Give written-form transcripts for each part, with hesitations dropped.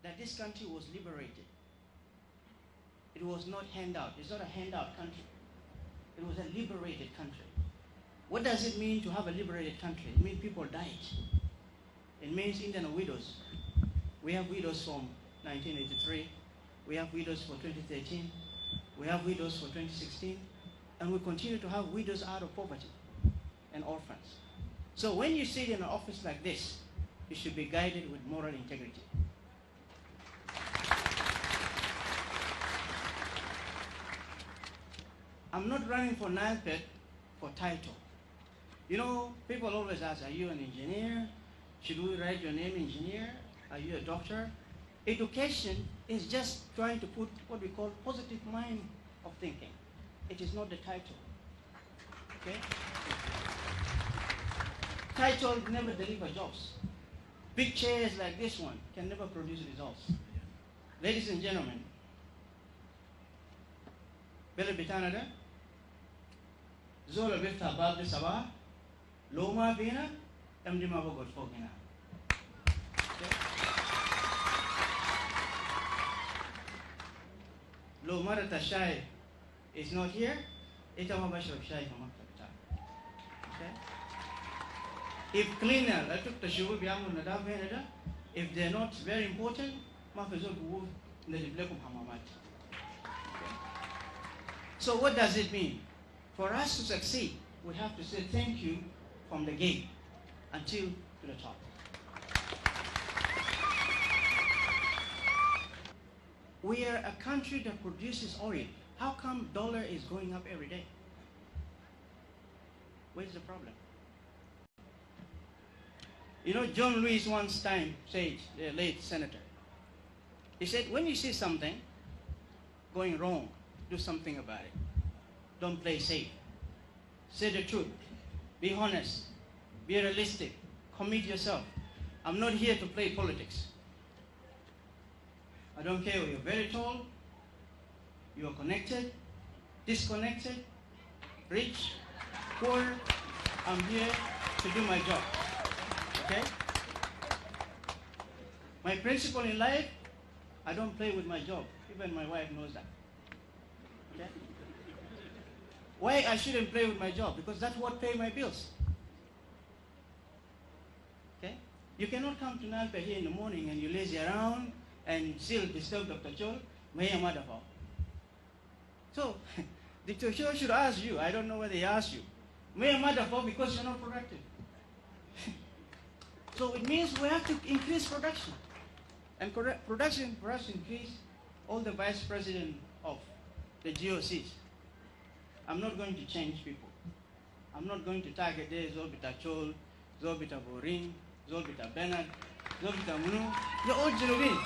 that this country was liberated. It was not handout. It's not a handout country. It was a liberated country. What does it mean to have a liberated country? It means people died. It means Indian widows. We have widows from 1983. We have widows for 2013. We have widows for 2016. And we continue to have widows out of poverty and orphans. So when you sit in an office like this, you should be guided with moral integrity. I'm not running for Nile for title. You know, people always ask, are you an engineer? Should we write your name engineer? Are you a doctor? Education is just trying to put what we call positive mind of thinking. It is not the title. Okay? Title never deliver jobs. Big chairs like this one can never produce results. Ladies and gentlemen, Bele Bitanada, Zola Bifta Bab de Sabah, Loma Bina, Mdima Bogot Fogina. Loma Tashai is not here, Itama Bashar Shai from Makta. Okay? If cleaner, I took the shoe, if they're not very important, so what does it mean? For us to succeed, we have to say thank you from the gate until to the top. We are a country that produces oil. How come dollar is going up every day? Where's the problem? You know, John Lewis once time said, the late senator, he said, when you see something going wrong, do something about it. Don't play safe. Say the truth. Be honest. Be realistic. Commit yourself. I'm not here to play politics. I don't care if you're very tall, you're connected, disconnected, rich, poor. I'm here to do my job. Okay? My principle in life, I don't play with my job. Even my wife knows that. Okay? Why I shouldn't play with my job? Because that's what pays my bills. Okay? You cannot come to Nile here in the morning and you lazy around and still disturb Dr. Chol, may a mother fall. So, Dr. Chol should ask you, I don't know whether he asked you, may a mother fall because you're not productive. So it means we have to increase production. And production for us increase all the vice president of the GOCs. I'm not going to change people. I'm not going to target there Zolbita Chol, Zolbita Boring, Zolbita Bernard, Zolbita Munu. You're all genuine.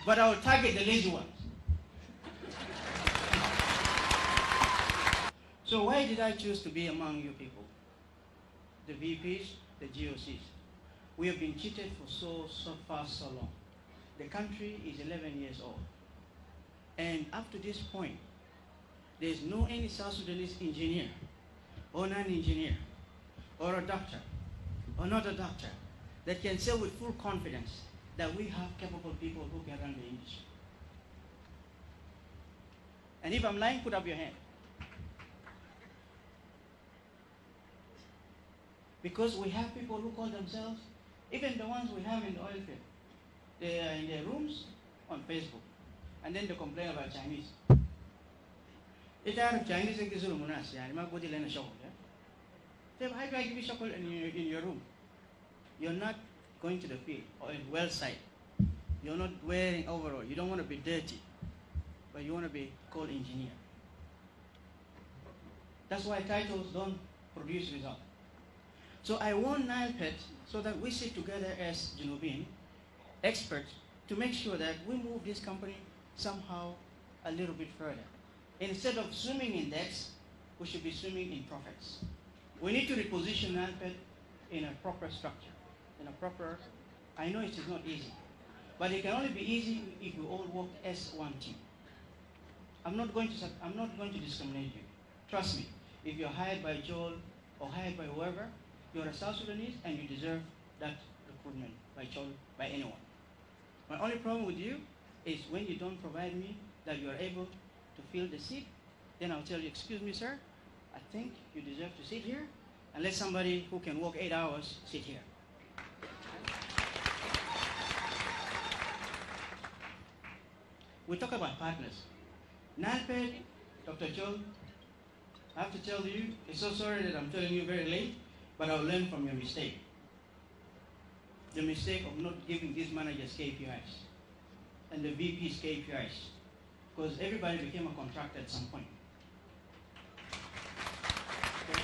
But I will target the lazy ones. So why did I choose to be among you people? The VPs, the GOCs. We have been cheated for so long. The country is 11 years old. And up to this point, there's no any South Sudanese engineer, or non-engineer, or a doctor, or not a doctor, that can say with full confidence that we have capable people who can run the industry. And if I'm lying, put up your hand. Because we have people who call themselves, even the ones we have in the oil field, they are in their rooms on Facebook, and then they complain about Chinese. If I have Chinese, I give you shakul in your room. You're not going to the field or in well site. You're not wearing overall. You don't want to be dirty, but you want to be called engineer. That's why titles don't produce results. So I want Nile so that we sit together as Genovine experts to make sure that we move this company somehow a little bit further. Instead of swimming in debts, we should be swimming in profits. We need to reposition Nile in a proper structure, in a proper, I know it is not easy, but it can only be easy if we all work as one team. I'm not going to discriminate you. Trust me, if you're hired by Joel or hired by whoever, you're a South Sudanese and you deserve that recruitment by Joel, by anyone. My only problem with you is when you don't provide me that you are able to fill the seat, then I'll tell you, excuse me, sir, I think you deserve to sit here, and let somebody who can work 8 hours sit here. We talk about partners. NALPED, Dr. Joe, I have to tell you, I'm so sorry that I'm telling you very late, but I'll learn from your mistake. The mistake of not giving these managers KPIs and the VPs KPIs, because everybody became a contractor at some point. Okay?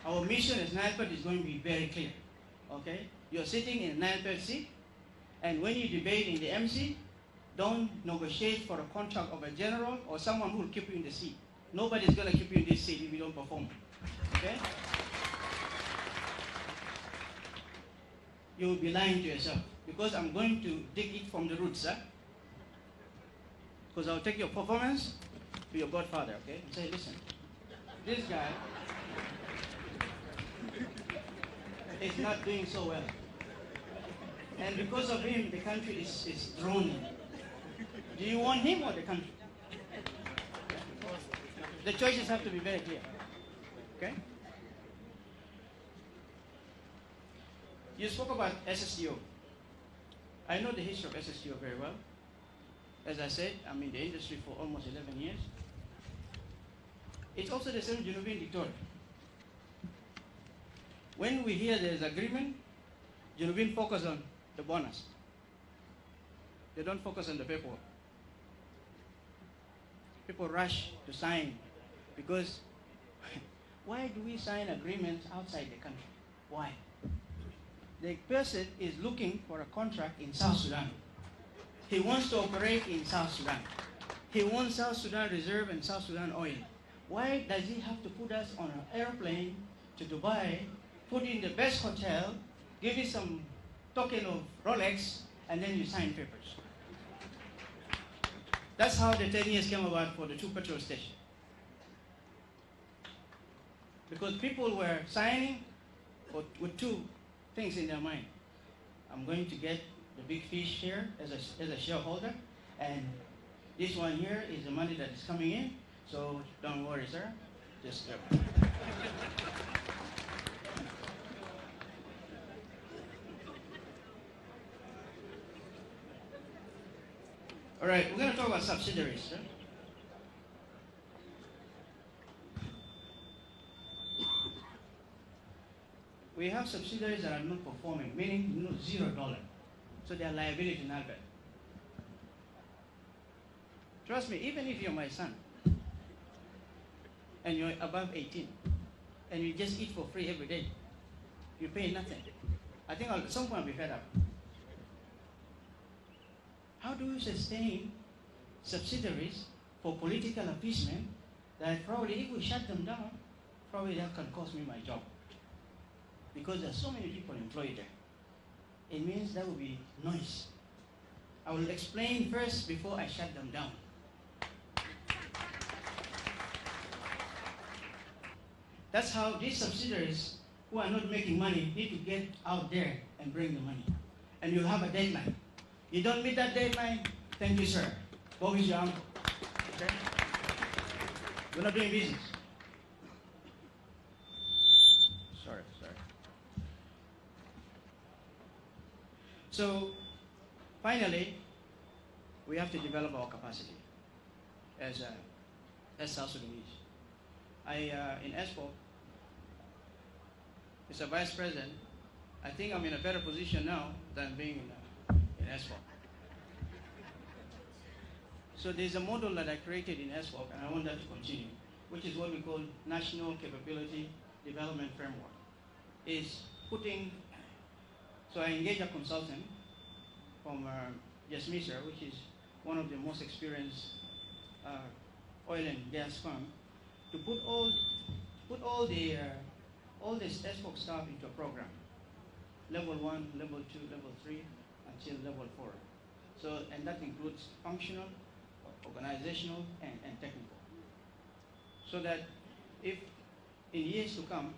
Our mission as NALPED is going to be very clear. Okay? You're sitting in a NALPED seat, and when you debate in the MC, don't negotiate for a contract of a general or someone who will keep you in the seat. Nobody's going to keep you in this seat if you don't perform. Okay? You will be lying to yourself, because I'm going to dig it from the roots, huh? Because I'll take your performance to your godfather, okay? And say, listen, this guy is not doing so well. And because of him, the country is droning. Do you want him or the country? The choices have to be very clear. Okay? You spoke about SSTO. I know the history of SSTO very well. As I said, I'm in the industry for almost 11 years. It's also the same Genevieve Victoria. When we hear there's agreement, Genevieve focus on the bonus. They don't focus on the paperwork. People rush to sign because why do we sign agreements outside the country? Why? The person is looking for a contract in South Sudan. He wants to operate in South Sudan. He wants South Sudan reserve and South Sudan oil. Why does he have to put us on an airplane to Dubai, put in the best hotel, give you some token of Rolex, and then you sign papers? That's how the 10 years came about for the 2 petrol stations. Because people were signing with 2 things in their mind. I'm going to get the big fish here as a shareholder, and this one here is the money that is coming in, so don't worry, sir. Just all right, we're going to talk about subsidiaries. Sir. We have subsidiaries that are not performing, meaning $0. So they are liability in Albert. Trust me, even if you're my son, and you're above 18, and you just eat for free every day, you pay nothing. I think at some point I'll be fed up. How do you sustain subsidiaries for political appeasement that probably if we shut them down, probably that can cost me my job? Because there's so many people employed there. It means there will be noise. I will explain first before I shut them down. That's how these subsidiaries who are not making money need to get out there and bring the money. And you'll have a deadline. You don't meet that deadline, thank you, sir. Bogus your uncle. Okay? We're not doing business. Sorry. So, finally, we have to develop our capacity as South Sudanese. In ESPO, as a vice president, I think I'm in a better position now than being in ESPO. So there's a model that I created in ESPO, and I want that to continue, which is what we call National Capability Development Framework. So I engage a consultant from Jasmisa, which is one of the most experienced oil and gas firm, to put all the ESPO staff into a program, level 1, level 2, level 3, until level 4. So, and that includes functional, organizational, and technical. So that if in years to come,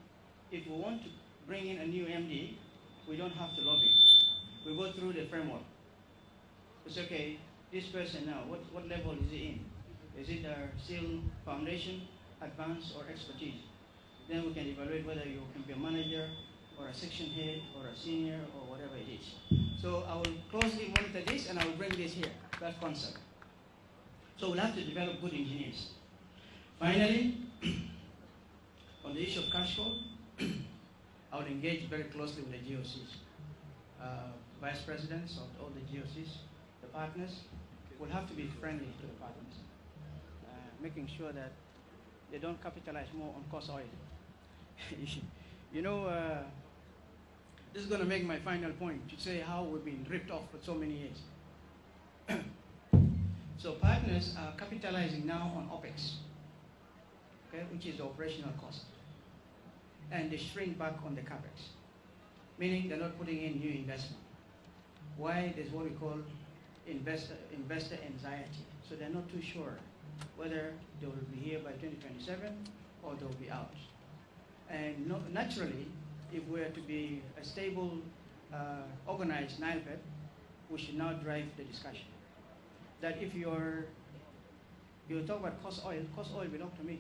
if we want to bring in a new MD, we don't have to lobby. We go through the framework. It's okay, this person now, what level is he in? Is it still foundation, advanced, or expertise? Then we can evaluate whether you can be a manager, or a section head, or a senior, or whatever it is. So I will closely monitor this, and I will bring this here, that concept. So we'll have to develop good engineers. Finally, on the issue of cash flow, I will engage very closely with the GOCs. Vice presidents of all the GOCs, the partners, will have to be friendly to the partners, making sure that they don't capitalize more on cost oil. You know, this is going to make my final point to say how we've been ripped off for so many years. So partners are capitalizing now on OPEX, okay, which is the operational cost. And they shrink back on the CAPEX, meaning they're not putting in new investment. Why? There's what we call investor anxiety. So they're not too sure whether they will be here by 2027 or they'll be out. And naturally, if we're to be a stable, organized NILEPET, we should now drive the discussion. That if you talk about cost oil belongs to me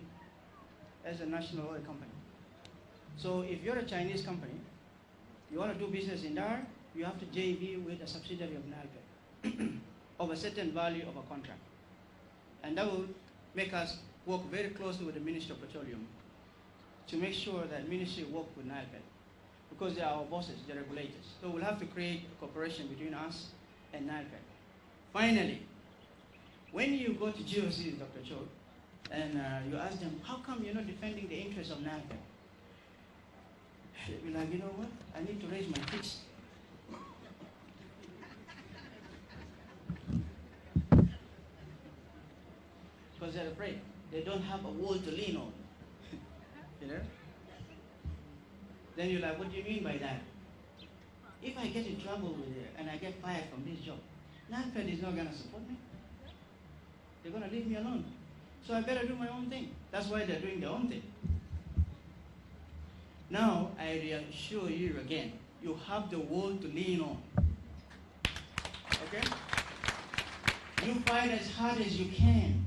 as a national oil company. So if you're a Chinese company, you want to do business in Dar, you have to JV with a subsidiary of NILEPET of a certain value of a contract. And that will make us work very closely with the Ministry of Petroleum to make sure that Ministry work with NILEPET, because they are our bosses, the regulators. So we'll have to create a cooperation between us and NILEPET. Finally, when you go to GOC, Dr. Cho, and you ask them, how come you're not defending the interests of NILEPET? They'll be like, you know what? I need to raise my kids. Because they're afraid. They don't have a wall to lean on. You know? Then you're like, what do you mean by that? If I get in trouble with it and I get fired from this job, NILEPET is not going to support me. They're going to leave me alone. So I better do my own thing. That's why they're doing their own thing. Now, I reassure you again, you have the wall to lean on. Okay? You fight as hard as you can.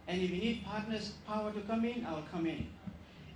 And if you need partners' power to come in, I'll come in.